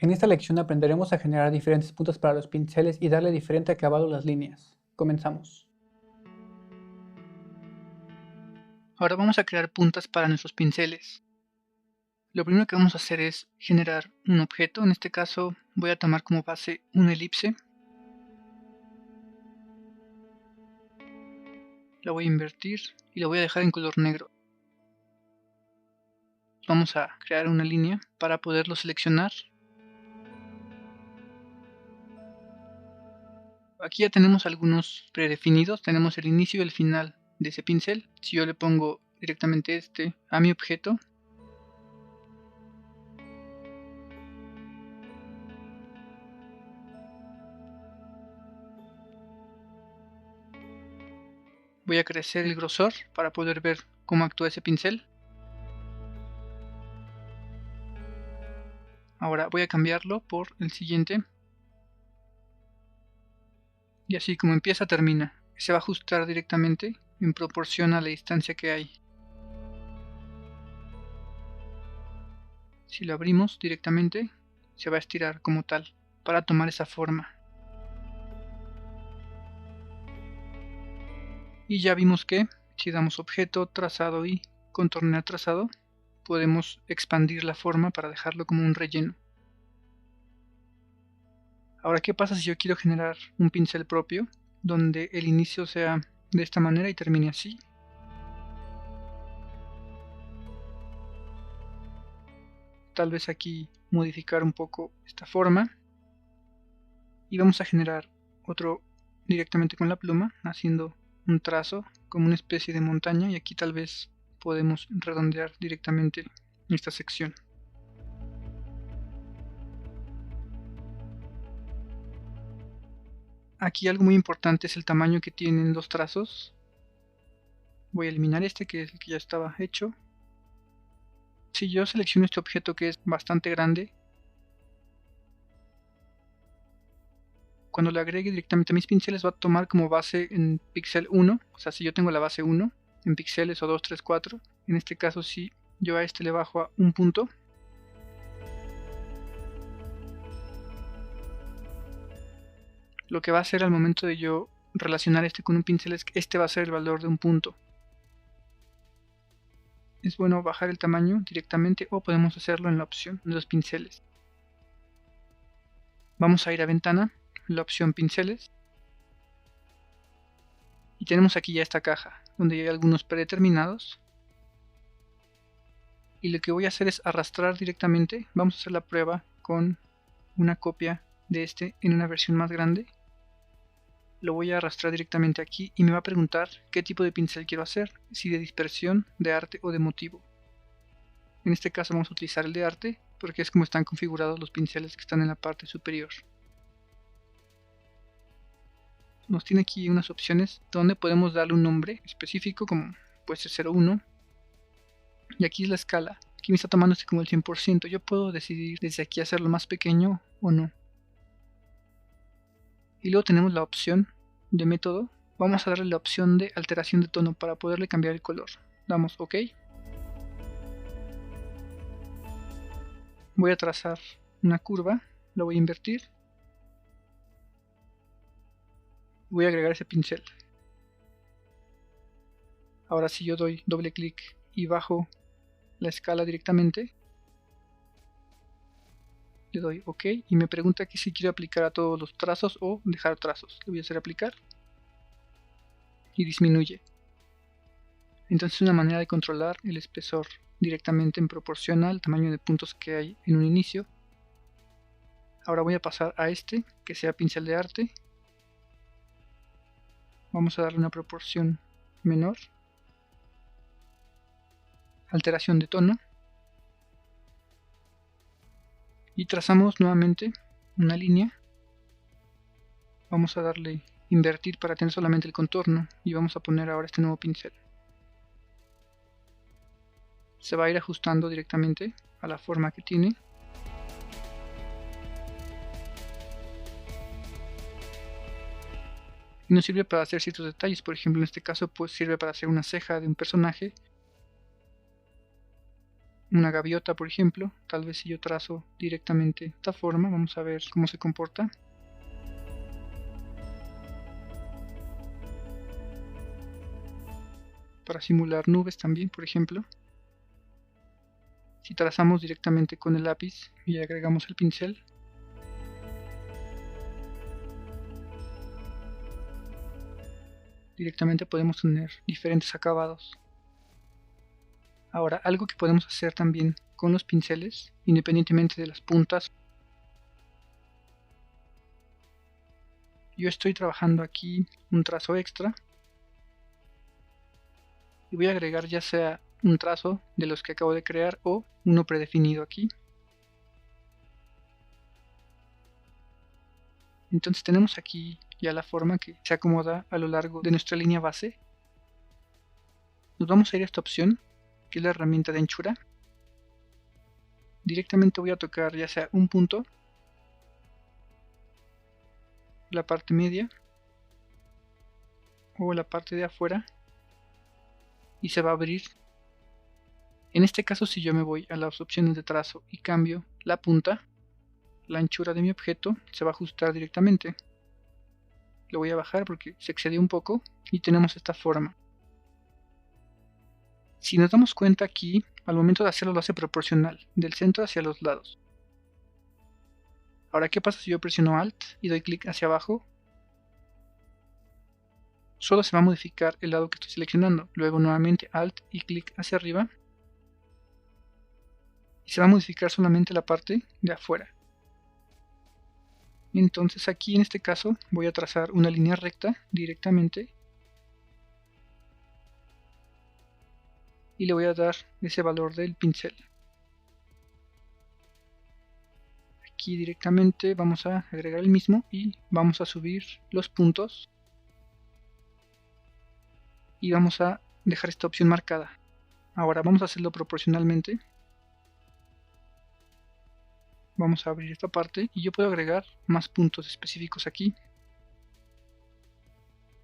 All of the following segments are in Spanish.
En esta lección aprenderemos a generar diferentes puntos para los pinceles y darle diferente acabado a las líneas. Comenzamos. Ahora vamos a crear puntas para nuestros pinceles. Lo primero que vamos a hacer es generar un objeto. En este caso voy a tomar como base una elipse. La voy a invertir y la voy a dejar en color negro. Vamos a crear una línea para poderlo seleccionar. Aquí ya tenemos algunos predefinidos. Tenemos el inicio y el final de ese pincel. Si yo le pongo directamente este a mi objeto, voy a crecer el grosor para poder ver cómo actúa ese pincel. Ahora voy a cambiarlo por el siguiente. Y así como empieza, termina. Se va a ajustar directamente en proporción a la distancia que hay. Si lo abrimos directamente, se va a estirar como tal para tomar esa forma. Y ya vimos que si damos objeto, trazado y contornear trazado, podemos expandir la forma para dejarlo como un relleno. Ahora, ¿qué pasa si yo quiero generar un pincel propio, donde el inicio sea de esta manera y termine así? Tal vez aquí modificar un poco esta forma. Y vamos a generar otro directamente con la pluma, haciendo un trazo como una especie de montaña, y aquí tal vez podemos redondear directamente esta sección. Aquí algo muy importante es el tamaño que tienen los trazos. Voy a eliminar este, que es el que ya estaba hecho. Si yo selecciono este objeto que es bastante grande, cuando le agregue directamente a mis pinceles va a tomar como base en píxel 1, o sea, si yo tengo la base 1 en píxeles o 2, 3, 4, en este caso si yo a este le bajo a un punto, lo que va a hacer al momento de yo relacionar este con un pincel es que este va a ser el valor de un punto. Es bueno bajar el tamaño directamente o podemos hacerlo en la opción de los pinceles. Vamos a ir a ventana, la opción pinceles, y tenemos aquí ya esta caja donde hay algunos predeterminados, y lo que voy a hacer es arrastrar directamente. Vamos a hacer la prueba con una copia de este en una versión más grande. Lo voy a arrastrar directamente aquí y me va a preguntar qué tipo de pincel quiero hacer, si de dispersión, de arte o de motivo. En este caso vamos a utilizar el de arte porque es como están configurados los pinceles que están en la parte superior. Nos tiene aquí unas opciones donde podemos darle un nombre específico, como puede ser 0,1, y aquí es la escala. Aquí me está tomando como el 100%. Yo puedo decidir desde aquí hacerlo más pequeño o no. Y luego tenemos la opción de método. Vamos a darle la opción de alteración de tono para poderle cambiar el color. Damos OK. Voy a trazar una curva, la voy a invertir. Voy a agregar ese pincel. Ahora si yo doy doble clic y bajo la escala directamente, le doy OK y me pregunta aquí si quiero aplicar a todos los trazos o dejar trazos. Le voy a hacer aplicar y disminuye. Entonces es una manera de controlar el espesor directamente en proporción al tamaño de puntos que hay en un inicio. Ahora voy a pasar a este, que sea pincel de arte. Vamos a darle una proporción menor. Alteración de tono. Y trazamos nuevamente una línea. Vamos a darle invertir para tener solamente el contorno. Y vamos a poner ahora este nuevo pincel. Se va a ir ajustando directamente a la forma que tiene. Y nos sirve para hacer ciertos detalles. Por ejemplo, en este caso pues sirve para hacer una ceja de un personaje. una gaviota, por ejemplo. Tal vez si yo trazo directamente de esta forma, vamos a ver cómo se comporta. Para simular nubes también, por ejemplo. Si trazamos directamente con el lápiz y agregamos el pincel, directamente podemos tener diferentes acabados. Ahora, algo que podemos hacer también con los pinceles, independientemente de las puntas. Yo estoy trabajando aquí un trazo extra y voy a agregar ya sea un trazo de los que acabo de crear o uno predefinido aquí. Entonces tenemos aquí ya la forma que se acomoda a lo largo de nuestra línea base. Nos vamos a ir a esta opción, que es la herramienta de anchura. Directamente voy a tocar ya sea un punto, la parte media o la parte de afuera, y se va a abrir. En este caso, si yo me voy a las opciones de trazo y cambio la punta, la anchura de mi objeto se va a ajustar directamente. Lo voy a bajar porque se excedió un poco y tenemos esta forma. Si nos damos cuenta aquí, al momento de hacerlo lo hace proporcional, del centro hacia los lados. Ahora, ¿qué pasa si yo presiono Alt y doy clic hacia abajo? Solo se va a modificar el lado que estoy seleccionando. Luego nuevamente Alt y clic hacia arriba. Y se va a modificar solamente la parte de afuera. Entonces aquí en este caso voy a trazar una línea recta directamente. Y le voy a dar ese valor del pincel. Aquí directamente vamos a agregar el mismo y vamos a subir los puntos. Y vamos a dejar esta opción marcada. Ahora vamos a hacerlo proporcionalmente. Vamos a abrir esta parte y yo puedo agregar más puntos específicos aquí.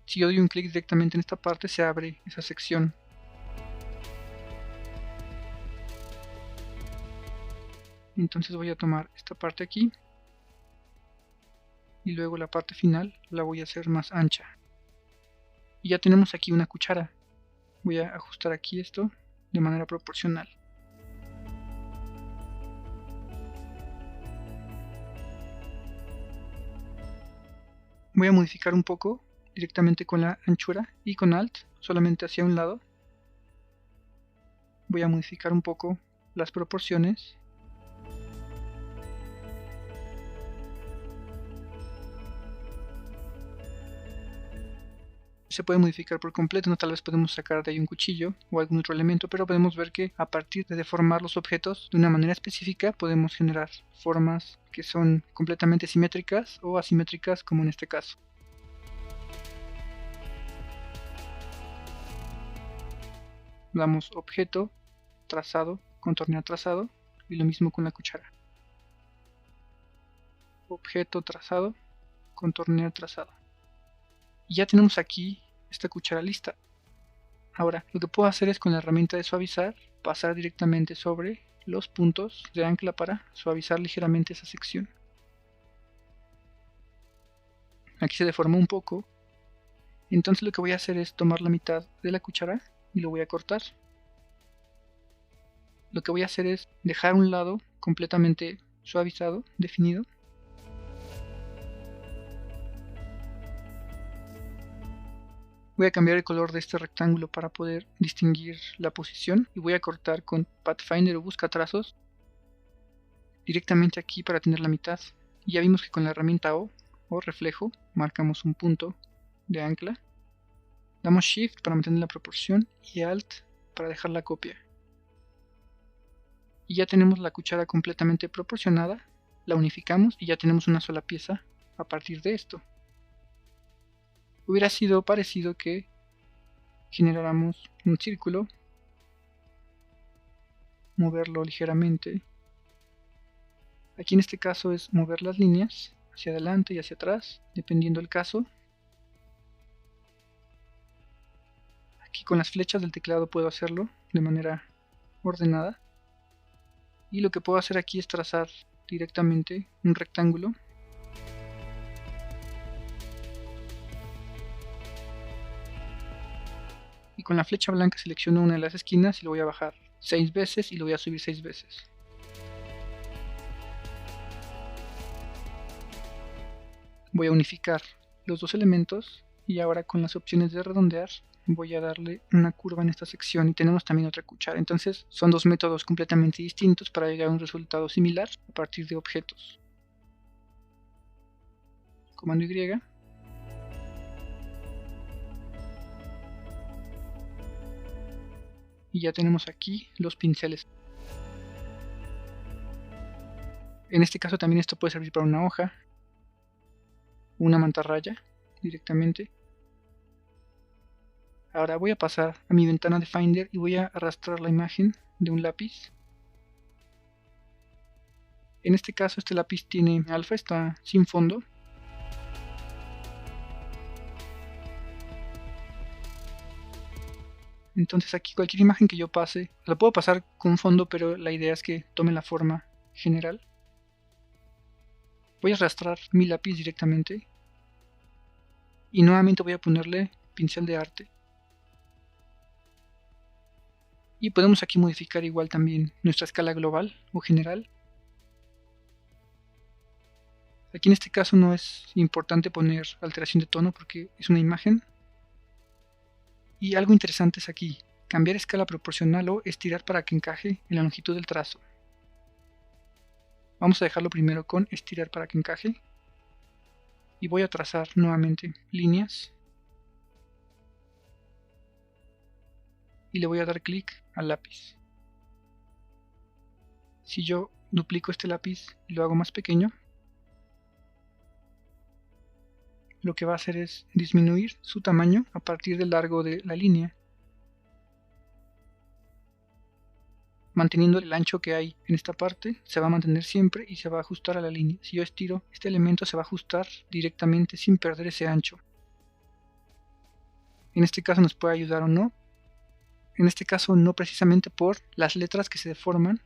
Si yo doy un clic directamente en esta parte, se abre esa sección. Entonces voy a tomar esta parte aquí y luego la parte final la voy a hacer más ancha. Y ya tenemos aquí una cuchara. Voy a ajustar aquí esto de manera proporcional. Voy a modificar un poco directamente con la anchura y con Alt, solamente hacia un lado. Voy a modificar un poco las proporciones. Se puede modificar por completo, no tal vez podemos sacar de ahí un cuchillo o algún otro elemento, pero podemos ver que a partir de deformar los objetos de una manera específica podemos generar formas que son completamente simétricas o asimétricas, como en este caso. Damos objeto, trazado, contornear trazado y lo mismo con la cuchara. Objeto, trazado, contornear trazado. Y ya tenemos aquí esta cuchara lista. Ahora, lo que puedo hacer es con la herramienta de suavizar, pasar directamente sobre los puntos de ancla para suavizar ligeramente esa sección. Aquí se deformó un poco. Entonces lo que voy a hacer es tomar la mitad de la cuchara y lo voy a cortar. Lo que voy a hacer es dejar un lado completamente suavizado, definido. Voy a cambiar el color de este rectángulo para poder distinguir la posición y voy a cortar con Pathfinder o buscatrazos directamente aquí para tener la mitad. Y ya vimos que con la herramienta O reflejo marcamos un punto de ancla. Damos Shift para mantener la proporción y Alt para dejar la copia. Y ya tenemos la cuchara completamente proporcionada, la unificamos y ya tenemos una sola pieza a partir de esto. Hubiera sido parecido que generáramos un círculo, moverlo ligeramente. Aquí en este caso es mover las líneas hacia adelante y hacia atrás, dependiendo del caso. Aquí con las flechas del teclado puedo hacerlo de manera ordenada. Y lo que puedo hacer aquí es trazar directamente un rectángulo. Y con la flecha blanca selecciono una de las esquinas y lo voy a bajar 6 veces y lo voy a subir 6 veces. Voy a unificar los dos elementos y ahora con las opciones de redondear voy a darle una curva en esta sección y tenemos también otra cuchara. Entonces son dos métodos completamente distintos para llegar a un resultado similar a partir de objetos. Comando Y. Y ya tenemos aquí los pinceles. En este caso también esto puede servir para una hoja, una mantarraya directamente. Ahora voy a pasar a mi ventana de Finder y voy a arrastrar la imagen de un lápiz. En este caso este lápiz tiene alfa, está sin fondo. Entonces aquí cualquier imagen que yo pase, la puedo pasar con fondo, pero la idea es que tome la forma general. Voy a arrastrar mi lápiz directamente y nuevamente voy a ponerle pincel de arte. Y podemos aquí modificar igual también nuestra escala global o general. Aquí en este caso no es importante poner alteración de tono porque es una imagen. Y algo interesante es aquí, cambiar escala proporcional o estirar para que encaje en la longitud del trazo. Vamos a dejarlo primero con estirar para que encaje. Y voy a trazar nuevamente líneas. Y le voy a dar clic al lápiz. Si yo duplico este lápiz y lo hago más pequeño, lo que va a hacer es disminuir su tamaño a partir del largo de la línea, manteniendo el ancho que hay en esta parte. Se va a mantener siempre y se va a ajustar a la línea. Si yo estiro este elemento se va a ajustar directamente sin perder ese ancho. En este caso nos puede ayudar o no. En este caso no, precisamente por las letras que se deforman.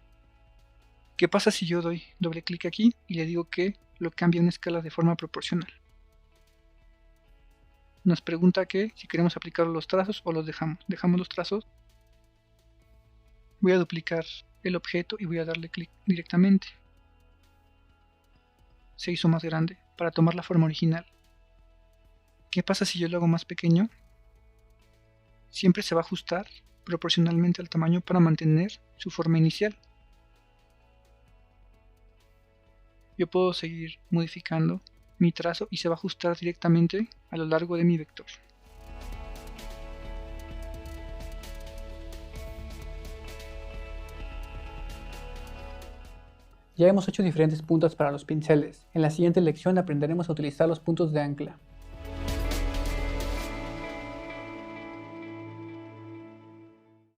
¿Qué pasa si yo doy doble clic aquí y le digo que lo cambie a una escala de forma proporcional? Nos pregunta que si queremos aplicar los trazos o los dejamos. Dejamos los trazos. Voy a duplicar el objeto y voy a darle clic directamente. Se hizo más grande para tomar la forma original. ¿Qué pasa si yo lo hago más pequeño? Siempre se va a ajustar proporcionalmente al tamaño para mantener su forma inicial. Yo puedo seguir modificando mi trazo y se va a ajustar directamente a lo largo de mi vector. Ya hemos hecho diferentes puntos para los pinceles. En la siguiente lección aprenderemos a utilizar los puntos de ancla.